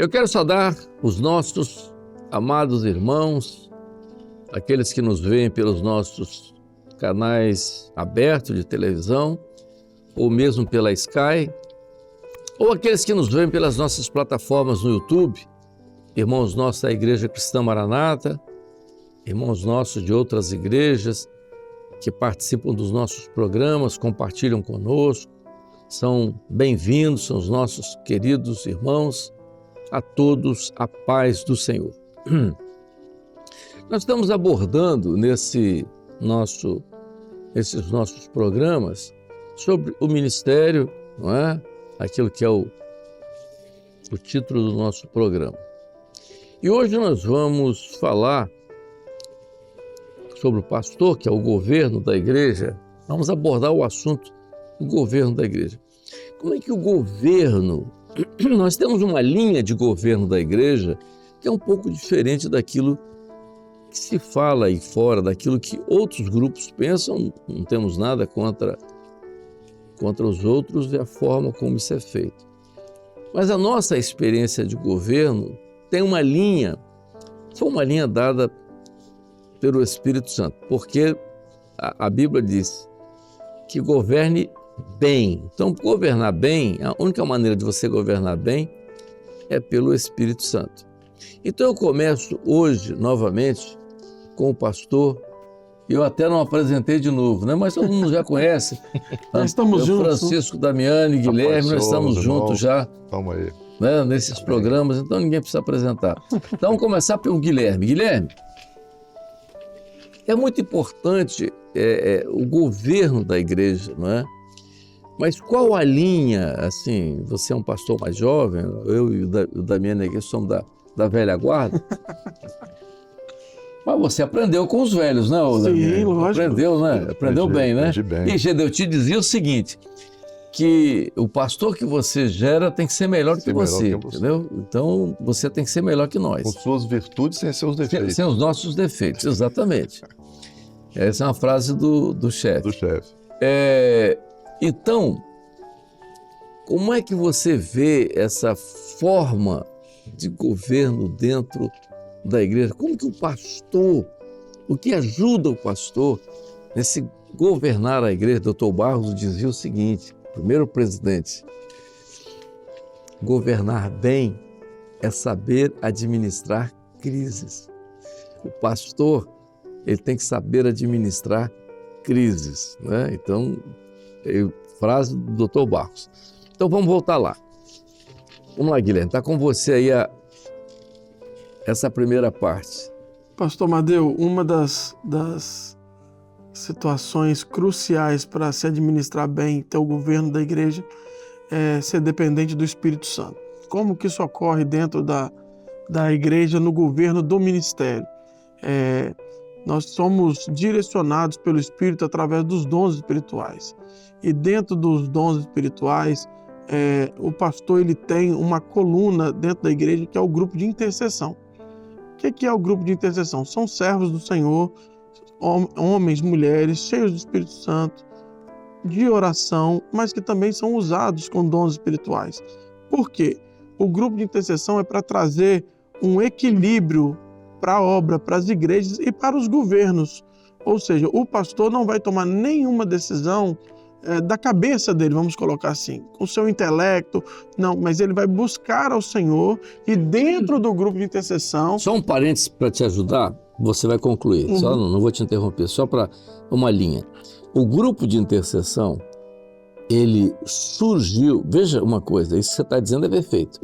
Eu quero saudar os nossos amados irmãos, aqueles que nos veem pelos nossos canais abertos de televisão, ou mesmo pela Sky, ou aqueles que nos veem pelas nossas plataformas no YouTube, irmãos nossos da Igreja Cristã Maranata, irmãos nossos de outras igrejas que participam dos nossos programas, compartilham conosco, são bem-vindos, são os nossos queridos irmãos, a todos a paz do Senhor. Nós estamos abordando nesses nossos programas sobre o ministério, não é? Aquilo que é o título do nosso programa. E hoje nós vamos falar sobre o pastor, que é o governo da igreja. Vamos abordar o assunto do governo da igreja. Como é que o governo... Nós temos uma linha de governo da igreja que é um pouco diferente daquilo que se fala aí fora, daquilo que outros grupos pensam. Não temos nada contra os outros e a forma como isso é feito. Mas a nossa experiência de governo tem uma linha, foi uma linha dada pelo Espírito Santo, porque a Bíblia diz que governe bem. Então, governar bem, a única maneira de você governar bem é pelo Espírito Santo. Então, eu começo hoje, novamente, com o pastor. Eu até não apresentei de novo, né? Mas todo mundo já conhece. Nós estamos juntos. Francisco, Damiani, Guilherme, nós estamos juntos já. Vamos aí. Né? Nesses programas, então ninguém precisa apresentar. Então, vamos começar pelo Guilherme. Guilherme, é muito importante o governo da igreja, não é? Mas qual a linha, assim, você é um pastor mais jovem, eu e o Damiani aqui somos da velha guarda, mas você aprendeu com os velhos, né, Damiani? Sim, lógico. Aprendeu, né? Aprendeu bem, né? Bem. E Gedeu te dizia o seguinte, que o pastor que você gera tem que ser melhor que você, entendeu? Então, você tem que ser melhor que nós. Com suas virtudes sem seus defeitos. Sem os nossos defeitos, exatamente. Essa é uma frase do chefe. Do chefe. Então, como é que você vê essa forma de governo dentro da igreja? Como que o pastor, o que ajuda o pastor nesse governar a igreja? Dr. Barros dizia o seguinte, primeiro presidente, governar bem é saber administrar crises. O pastor, ele tem que saber administrar crises, né? Então, frase do Dr. Barros. Então, vamos voltar lá. Vamos lá, Guilherme, está com você aí essa primeira parte. Pastor Madeu, uma das situações cruciais para se administrar bem, ter o governo da igreja, é ser dependente do Espírito Santo. Como que isso ocorre dentro da igreja no governo do ministério? Nós somos direcionados pelo Espírito através dos dons espirituais. E dentro dos dons espirituais, o pastor ele tem uma coluna dentro da igreja que é o grupo de intercessão. O que é o grupo de intercessão? São servos do Senhor, homens, mulheres, cheios do Espírito Santo, de oração, mas que também são usados com dons espirituais. Por quê? O grupo de intercessão é para trazer um equilíbrio para a obra, para as igrejas e para os governos. Ou seja, o pastor não vai tomar nenhuma decisão da cabeça dele, vamos colocar assim, com o seu intelecto, não, mas ele vai buscar ao Senhor e dentro do grupo de intercessão... Só um parênteses para te ajudar, você vai concluir, só não vou te interromper, só para uma linha. O grupo de intercessão, ele surgiu, veja uma coisa, isso que você está dizendo é perfeito.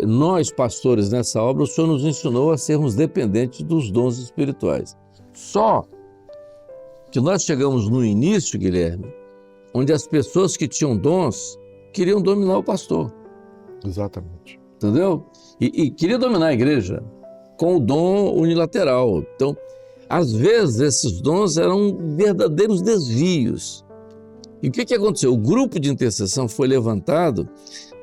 Nós, pastores, nessa obra, o Senhor nos ensinou a sermos dependentes dos dons espirituais. Só que nós chegamos no início, Guilherme, onde as pessoas que tinham dons queriam dominar o pastor. Exatamente. Entendeu? E queria dominar a igreja com o dom unilateral. Então, às vezes, esses dons eram verdadeiros desvios. E o que aconteceu? O grupo de intercessão foi levantado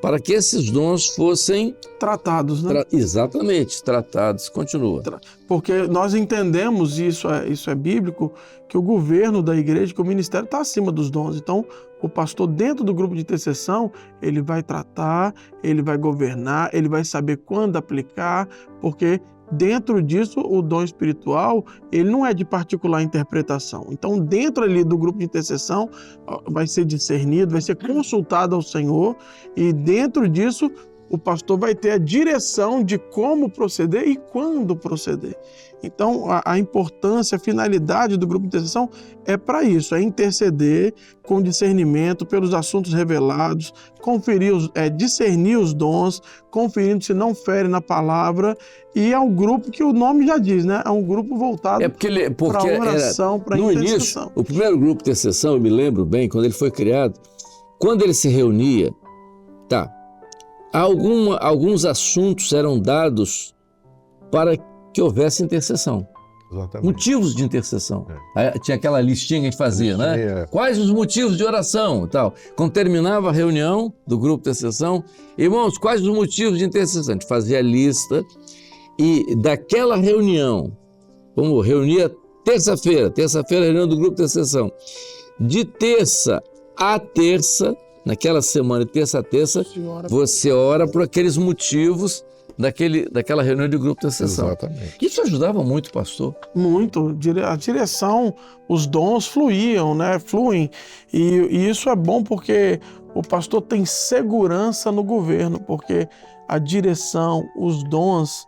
para que esses dons fossem... tratados, né? Exatamente, tratados. Continua. Porque nós entendemos, e isso é bíblico, que o governo da igreja, que o ministério está acima dos dons. Então, o pastor dentro do grupo de intercessão, ele vai tratar, ele vai governar, ele vai saber quando aplicar, porque dentro disso o dom espiritual, ele não é de particular interpretação. Então, dentro ali do grupo de intercessão, vai ser discernido, vai ser consultado ao Senhor, e dentro disso o pastor vai ter a direção de como proceder e quando proceder. Então, a importância, a finalidade do grupo de intercessão é para isso, é interceder com discernimento pelos assuntos revelados, discernir os dons, conferindo se não fere na palavra, e é um grupo que o nome já diz, né? É um grupo voltado para oração, para intercessão. Início, o primeiro grupo de intercessão, eu me lembro bem, quando ele foi criado, quando ele se reunia, alguns assuntos eram dados para que houvesse intercessão. Exatamente. Motivos de intercessão. Aí tinha aquela listinha que a gente fazia, né? Quais os motivos de oração e tal. Quando terminava a reunião do grupo de intercessão, irmãos, quais os motivos de intercessão? A gente fazia a lista e daquela reunião, como reunia terça-feira, reunião do grupo de intercessão, de terça a terça, naquela semana, de terça a terça, você ora por aqueles motivos daquela reunião de grupo de intercessão. Exatamente. Isso ajudava muito, pastor? Muito. A direção, os dons fluem. E isso é bom porque o pastor tem segurança no governo, porque a direção, os dons,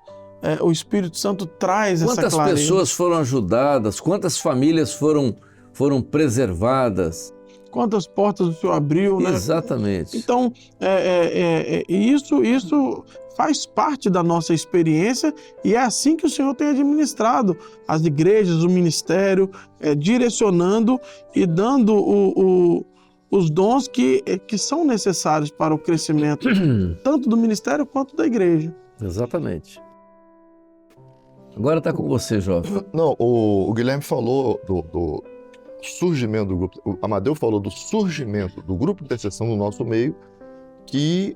o Espírito Santo traz essa clareza. Quantas pessoas foram ajudadas? Quantas famílias foram preservadas? Quantas portas o Senhor abriu, né? Exatamente. Então, isso faz parte da nossa experiência e é assim que o Senhor tem administrado as igrejas, o ministério, direcionando e dando os dons que são necessários para o crescimento tanto do ministério quanto da igreja. Exatamente. Agora está com você, jovem. Não, o Guilherme falou do surgimento do grupo, o Amadeu falou do surgimento do grupo de intercessão no nosso meio, que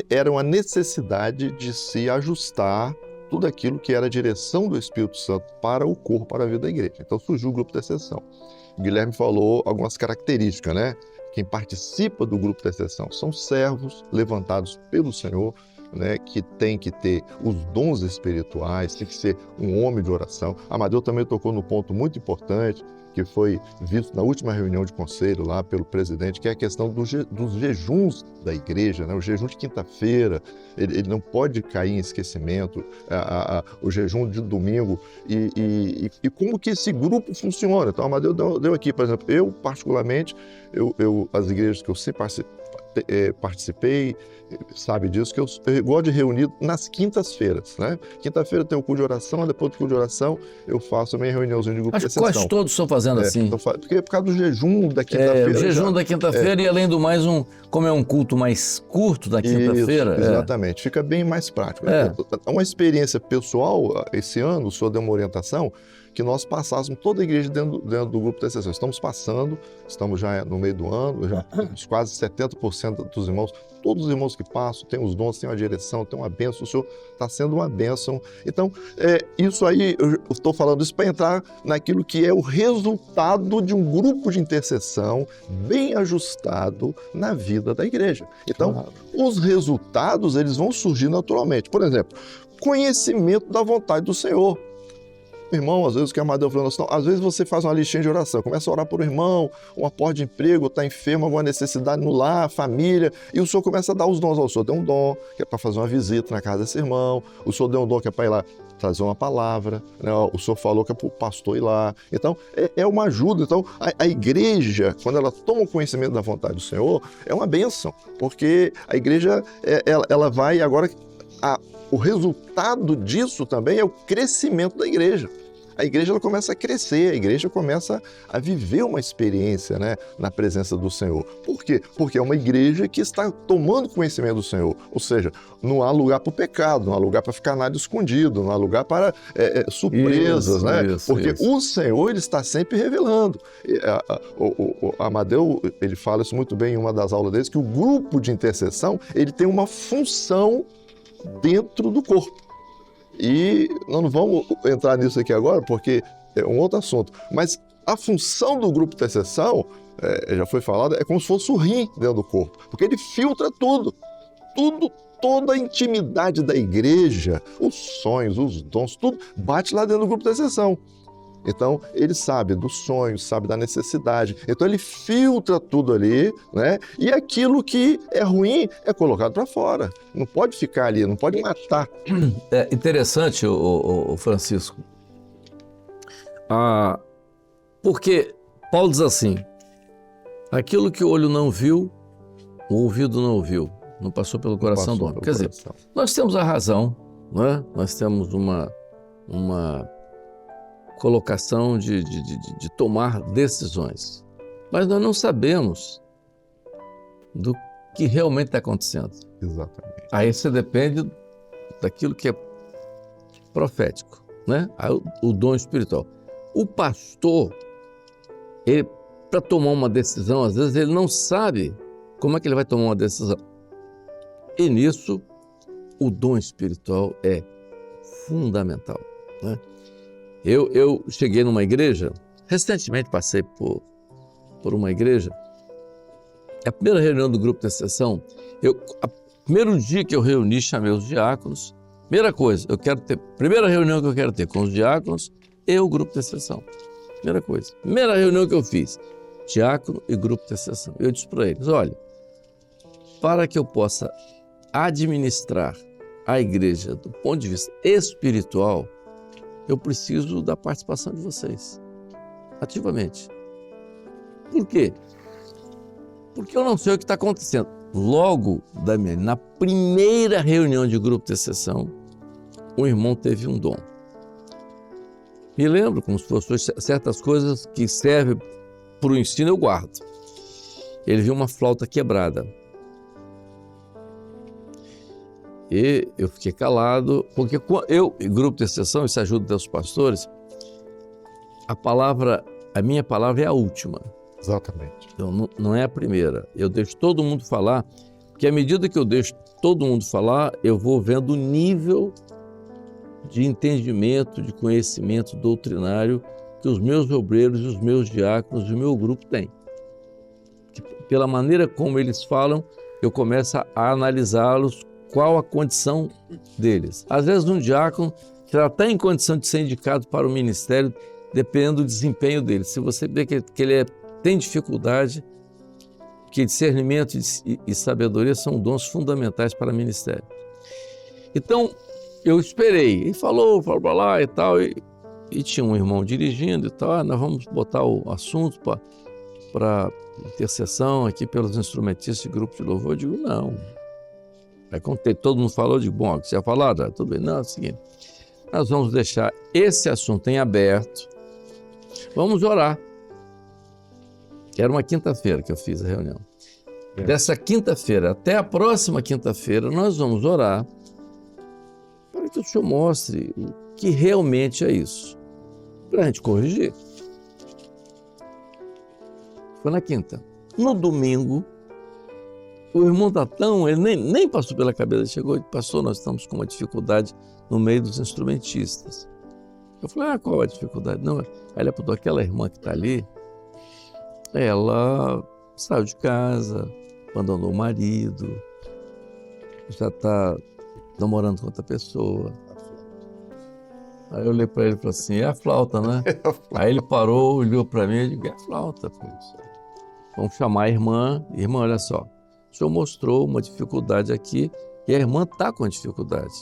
era uma necessidade de se ajustar tudo aquilo que era a direção do Espírito Santo para o corpo, para a vida da igreja. Então surgiu o grupo de intercessão. O Guilherme falou algumas características, né? Quem participa do grupo de intercessão são servos levantados pelo Senhor, né, que tem que ter os dons espirituais, tem que ser um homem de oração. Amadeu também tocou no ponto muito importante, que foi visto na última reunião de conselho lá pelo presidente, que é a questão dos jejuns da igreja, né? O jejum de quinta-feira, ele não pode cair em esquecimento, o jejum de domingo, e como que esse grupo funciona. Então, Amadeu deu aqui, por exemplo, eu particularmente, as igrejas que eu sempre participei, sabe disso, que eu gosto de reunir nas quintas-feiras, né? Quinta-feira tem o culto de oração, depois do culto de oração eu faço a minha reuniãozinha de grupo de intercessão. Quase todos estão fazendo assim. Porque é por causa do jejum da quinta-feira. O jejum da quinta-feira e além do mais, como é um culto mais curto da quinta-feira. Exatamente, fica bem mais prático. Uma experiência pessoal, esse ano o senhor deu uma orientação que nós passássemos toda a igreja dentro do grupo de intercessão. Estamos já no meio do ano, já temos quase 70% dos irmãos, todos os irmãos que passam, têm os dons, têm uma direção, têm uma bênção, o Senhor está sendo uma bênção. Então, isso aí, eu estou falando isso para entrar naquilo que é o resultado de um grupo de intercessão bem ajustado na vida da igreja. Então, os resultados, eles vão surgir naturalmente. Por exemplo, conhecimento da vontade do Senhor. Irmão, às vezes o que a Amadeu falou, às vezes você faz uma listinha de oração, começa a orar por um irmão, uma porta de emprego, está enfermo, alguma necessidade no lar, família, e o Senhor começa a dar os dons. O Senhor deu um dom, que é para fazer uma visita na casa desse irmão, o Senhor deu um dom que é para ir lá trazer uma palavra, né? O Senhor falou que é para o pastor ir lá. Então, é uma ajuda. Então, a igreja, quando ela toma conhecimento da vontade do Senhor, é uma bênção, porque a igreja, ela vai agora... O resultado disso também é o crescimento da igreja. A igreja ela começa a crescer, a igreja começa a viver uma experiência, né, na presença do Senhor. Por quê? Porque é uma igreja que está tomando conhecimento do Senhor. Ou seja, não há lugar para o pecado, não há lugar para ficar nada escondido, não há lugar para surpresas, porque o Senhor ele está sempre revelando. O Amadeu ele fala isso muito bem em uma das aulas dele, que o grupo de intercessão ele tem uma função dentro do corpo. E nós não vamos entrar nisso aqui agora, porque é um outro assunto. Mas a função do grupo de intercessão, já foi falado, é como se fosse o rim dentro do corpo, porque ele filtra tudo, toda a intimidade da igreja, os sonhos, os dons, tudo bate lá dentro do grupo de intercessão. Então, ele sabe dos sonhos, sabe da necessidade. Então, ele filtra tudo ali, né? E aquilo que é ruim é colocado para fora. Não pode ficar ali, não pode matar. É interessante, o Francisco, porque Paulo diz assim, aquilo que o olho não viu, o ouvido não ouviu, não passou pelo coração do homem. Quer dizer, nós temos a razão, né? Nós temos uma colocação de tomar decisões, mas nós não sabemos do que realmente está acontecendo. Exatamente. Aí você depende daquilo que é profético, né? O dom espiritual. O pastor, para tomar uma decisão, às vezes ele não sabe como é que ele vai tomar uma decisão. E nisso, o dom espiritual é fundamental, né? Eu cheguei numa igreja, recentemente passei por uma igreja, a primeira reunião do grupo de intercessão, primeiro dia que eu reuni, chamei os diáconos, primeira reunião que eu quero ter com os diáconos e o grupo de intercessão, primeira reunião que eu fiz, diácono e grupo de intercessão. Eu disse para eles, olha, para que eu possa administrar a igreja do ponto de vista espiritual, eu preciso da participação de vocês, ativamente. Por quê? Porque eu não sei o que está acontecendo. Logo, na primeira reunião de grupo de intercessão, um irmão teve um dom. Me lembro como se fossem certas coisas que servem para o ensino, eu guardo. Ele viu uma flauta quebrada. E eu fiquei calado, porque grupo de intercessão, isso ajuda Deus pastores, a minha palavra é a última. Exatamente. Então, não é a primeira. Eu deixo todo mundo falar, porque à medida que eu deixo todo mundo falar, eu vou vendo o nível de entendimento, de conhecimento doutrinário que os meus obreiros, os meus diáconos e o meu grupo têm. Pela maneira como eles falam, eu começo a analisá-los, qual a condição deles. Às vezes um diácono que já está em condição de ser indicado para o ministério, dependendo do desempenho dele. Se você vê que ele tem dificuldade, que discernimento e sabedoria são dons fundamentais para o ministério. Então, eu esperei. Ele falou para lá e tal, e tinha um irmão dirigindo e tal, nós vamos botar o assunto para intercessão aqui pelos instrumentistas de grupo de louvor. Eu digo, não. Aí contei, todo mundo falou, eu digo, bom, você ia falar? Tudo bem. Não, é o seguinte, nós vamos deixar esse assunto em aberto, vamos orar. Era uma quinta-feira que eu fiz a reunião. Dessa quinta-feira até a próxima quinta-feira, nós vamos orar para que o Senhor mostre o que realmente é isso, para a gente corrigir. Foi na quinta. No domingo, o irmão Tatão, ele nem passou pela cabeça, ele chegou e pastor, nós estamos com uma dificuldade no meio dos instrumentistas. Eu falei, qual é a dificuldade? Não, aí ele apontou, aquela irmã que está ali, ela saiu de casa, abandonou o marido, já está namorando com outra pessoa. Aí eu olhei para ele e falei assim, é a flauta, né? Aí ele parou, olhou para mim e disse, é a flauta. Vamos chamar a irmã. Irmã, olha só, o senhor mostrou uma dificuldade aqui e a irmã está com dificuldade.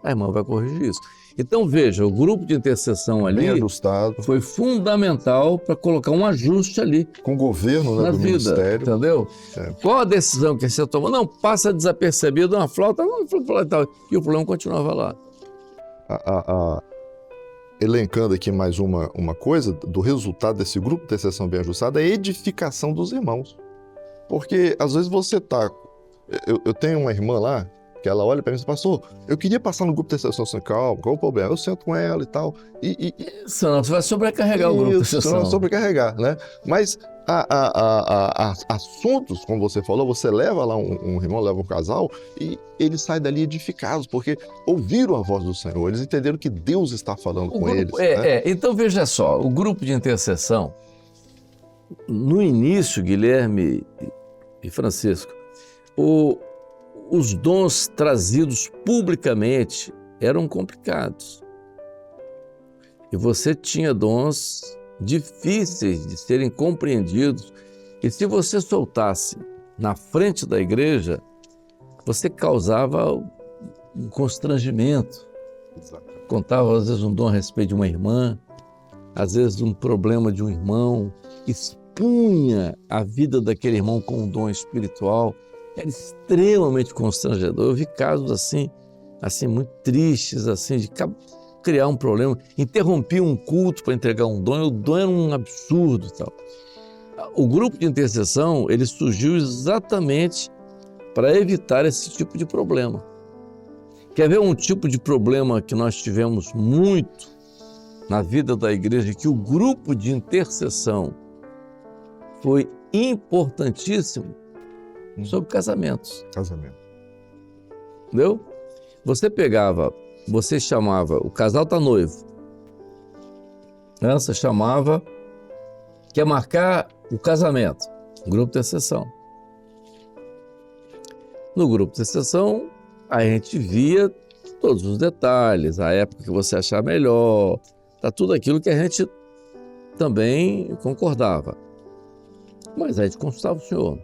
A irmã vai corrigir isso. Então, veja, o grupo de intercessão ali foi fundamental para colocar um ajuste ali. Com o governo, né, do vida, ministério. Entendeu? É. Qual a decisão que você tomou? Não, passa desapercebido, uma flauta, e o problema continuava lá. Elencando aqui mais uma coisa, do resultado desse grupo de intercessão bem ajustado, é a edificação dos irmãos. Porque, às vezes, você está... Eu tenho uma irmã lá, Que ela olha para mim e diz, pastor, eu queria passar no grupo de intercessão. Assim, calma, qual o problema? Eu sento com ela e tal. Senão você vai sobrecarregar o grupo de intercessão. Não, sobrecarregar, né? Mas assuntos, como você falou, você leva lá um irmão, leva um casal e eles saem dali edificados, porque ouviram a voz do Senhor, eles entenderam que Deus está falando com eles. Então veja só, o grupo de intercessão, no início, Guilherme e Francisco, os dons trazidos publicamente eram complicados. E você tinha dons difíceis de serem compreendidos. E se você soltasse na frente da igreja, você causava um constrangimento. Exato. Contava, às vezes, um dom a respeito de uma irmã, às vezes um problema de um irmão, expunha a vida daquele irmão com um dom espiritual. Era extremamente constrangedor. Eu vi casos assim muito tristes, assim, de criar um problema, interrompia um culto para entregar um dom, e o dom era um absurdo e tal. O grupo de intercessão, ele surgiu exatamente para evitar esse tipo de problema. Quer ver um tipo de problema que nós tivemos muito na vida da igreja, que o grupo de intercessão foi importantíssimo sobre casamentos. Casamento. Entendeu? Você chamava, o casal está noivo, você chamava, quer marcar o casamento, grupo de intercessão. No grupo de intercessão, a gente via todos os detalhes, a época que você achar melhor, tudo aquilo que a gente também concordava. Mas a gente consultava o senhor.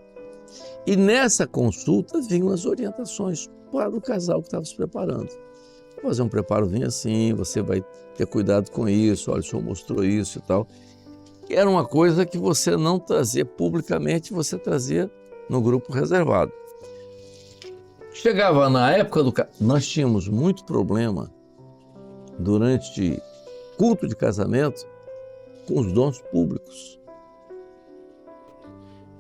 E nessa consulta vinham as orientações para o casal que estava se preparando. Vou fazer um preparozinho assim, você vai ter cuidado com isso, olha, o senhor mostrou isso e tal. Era uma coisa que você não trazia publicamente, você trazia no grupo reservado. Chegava na época nós tínhamos muito problema durante culto de casamento com os dons públicos.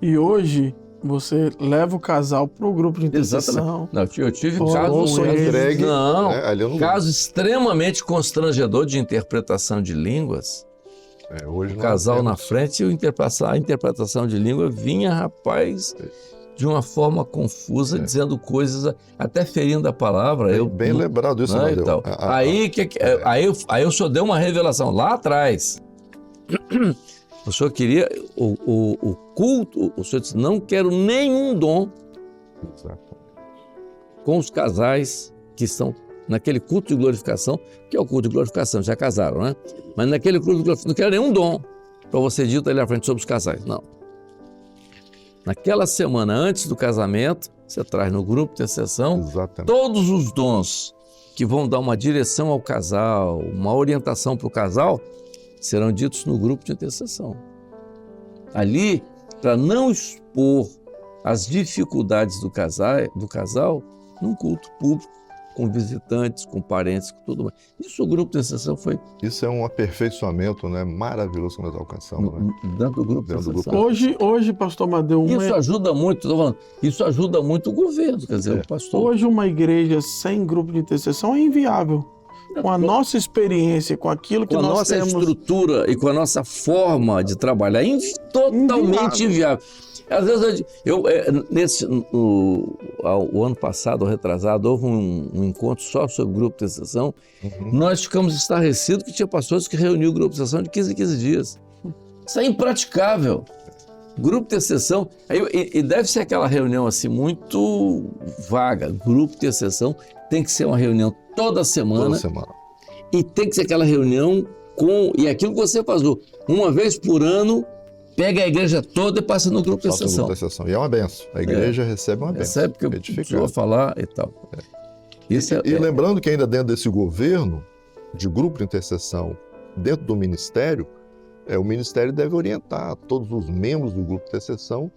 E hoje você leva o casal para o grupo de intercessão. Não, eu tive casos entregue. Caso extremamente constrangedor de interpretação de línguas. Hoje o casal na frente e a interpretação de língua vinha, rapaz, de uma forma confusa, dizendo coisas, até ferindo a palavra. Bem lembrado isso, né, então. Aí o senhor deu uma revelação lá atrás. O senhor queria o culto, o senhor disse, não quero nenhum dom. Exato. Com os casais que estão naquele culto de glorificação, que é o culto de glorificação, já casaram, né? Mas naquele culto de glorificação, não quero nenhum dom para você dito ali à frente sobre os casais, não. Naquela semana antes do casamento, você traz no grupo de intercessão todos os dons que vão dar uma direção ao casal, uma orientação para o casal, serão ditos no grupo de intercessão. Ali, para não expor as dificuldades do casal num culto público, com visitantes, com parentes, com tudo mais. Isso o grupo de intercessão foi... Isso é um aperfeiçoamento, né, maravilhoso que nós alcançamos. Né? Dentro do grupo de intercessão. Hoje, pastor Amadeu... Isso ajuda muito, estou falando, isso ajuda muito o governo, quer dizer, o pastor... Hoje uma igreja sem grupo de intercessão é inviável. Com a nossa experiência, com aquilo que nós temos... Com a nossa estrutura e com a nossa forma de trabalhar, totalmente inviável. Às vezes, o ano passado, ou retrasado, houve um encontro só sobre o grupo de intercessão. Nós ficamos estarrecidos que tinha pastores que reuniam o grupo de intercessão de 15 em 15 dias. Isso é impraticável. Grupo de intercessão, e deve ser aquela reunião assim muito vaga. Grupo de intercessão tem que ser uma reunião toda semana. E tem que ser aquela reunião e aquilo que você faz uma vez por ano, pega a igreja toda e passa no grupo de intercessão. E é uma benção. A igreja recebe uma benção. Recebe porque precisou falar e tal. E lembrando que ainda dentro desse governo de grupo de intercessão, dentro do ministério, o ministério deve orientar todos os membros do grupo de intercessão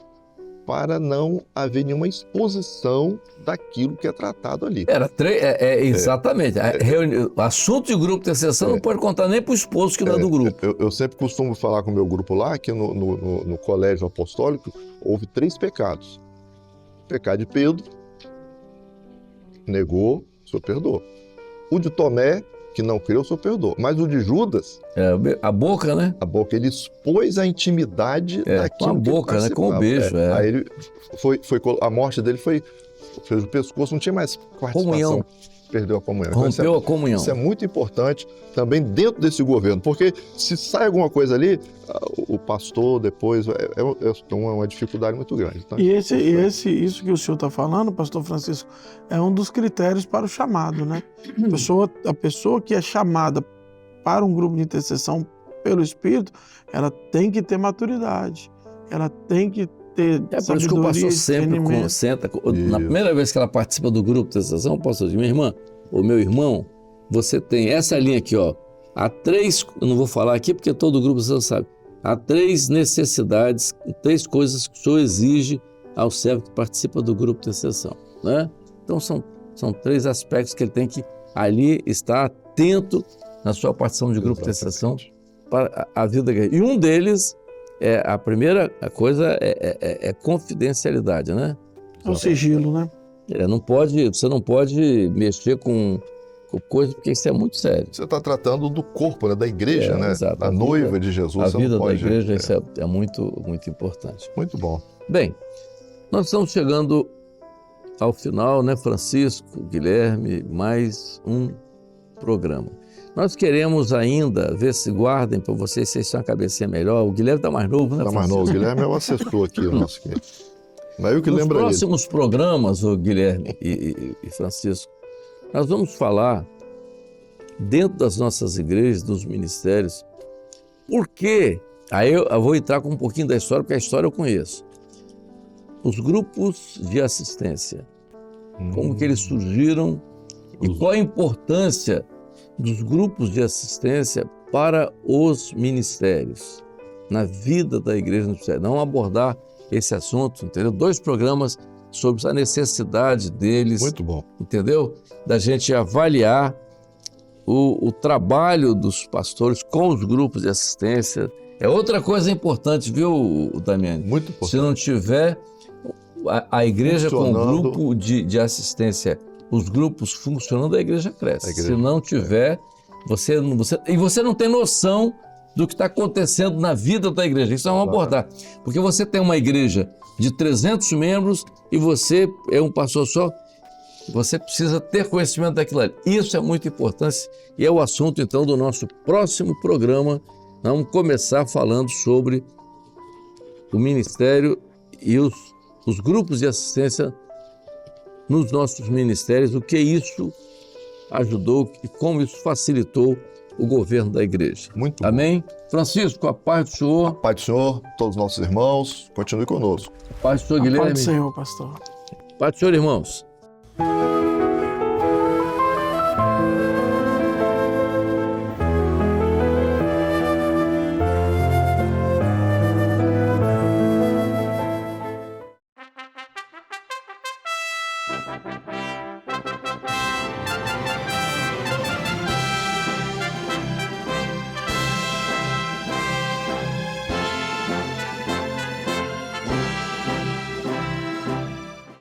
para não haver nenhuma exposição daquilo que é tratado ali. Exatamente. Assunto de grupo de intercessão não pode contar nem para o esposo que não é do grupo. Eu sempre costumo falar com o meu grupo lá que no colégio apostólico houve 3 pecados. O pecado de Pedro, negou, o Senhor perdoou. O de Tomé, que não creu, o Senhor perdoou. Mas o de Judas... a boca, né? A boca, ele expôs a intimidade daquilo com a boca, né? Com o beijo. Aí ele a morte dele fez o pescoço, não tinha mais participação. Comunhão. Perdeu a comunhão. Rompeu a comunhão. Isso é muito importante também dentro desse governo, porque se sai alguma coisa ali, o pastor depois é uma dificuldade muito grande. Tá? E isso que o senhor está falando, pastor Francisco, é um dos critérios para o chamado, né? A pessoa que é chamada para um grupo de intercessão pelo Espírito, ela tem que ter maturidade, ela tem que ter por isso que o pastor sempre senta. Na primeira vez que ela participa do grupo de intercessão, o pastor diz: minha irmã, ou meu irmão, você tem essa linha aqui, ó. Há 3, eu não vou falar aqui porque todo grupo você sabe, há 3 necessidades, 3 coisas que o senhor exige ao servo que participa do grupo de intercessão, né? Então são 3 aspectos que ele tem que ali estar atento na sua participação de grupo de intercessão para a vida da igreja. E um deles a primeira coisa é confidencialidade, né? É o sigilo, né? Você não pode mexer com coisa, porque isso é muito sério. Você está tratando do corpo, né? Da igreja, né? Exato. Da noiva de Jesus. A vida da igreja, isso é muito, muito importante. Muito bom. Bem, nós estamos chegando ao final, né, Francisco, Guilherme, mais um programa. Nós queremos ainda ver se guardem para vocês têm uma cabecinha melhor. O Guilherme está mais novo, né? Está mais novo. O Guilherme é o assessor aqui, nosso querido. Mas eu que lembro ele. Nos próximos programas, o Guilherme e Francisco, nós vamos falar dentro das nossas igrejas, dos ministérios, por que, aí eu vou entrar com um pouquinho da história, porque a história eu conheço. Os grupos de assistência, como que eles surgiram e qual a importância dos grupos de assistência para os ministérios, na vida da igreja no ministério. Não abordar esse assunto, entendeu? 2 programas sobre a necessidade deles. Muito bom. Entendeu? Da gente avaliar o trabalho dos pastores com os grupos de assistência. É outra coisa importante, viu, Damiani? Muito importante. Se não tiver a igreja com o grupo de assistência, os grupos funcionando, a igreja cresce. Se não tiver, você não tem noção do que está acontecendo na vida da igreja. Isso é uma abordar. Porque você tem uma igreja de 300 membros e você é um pastor só, você precisa ter conhecimento daquilo ali. Isso é muito importante e é o assunto, então, do nosso próximo programa. Nós vamos começar falando sobre o ministério e os grupos de assistência nos nossos ministérios, o que isso ajudou e como isso facilitou o governo da igreja. Muito Amém? Bom. Francisco, a paz do Senhor. A paz do Senhor, todos os nossos irmãos, continue conosco. A paz do Senhor, Guilherme. A paz do Senhor, pastor. A paz do Senhor, irmãos.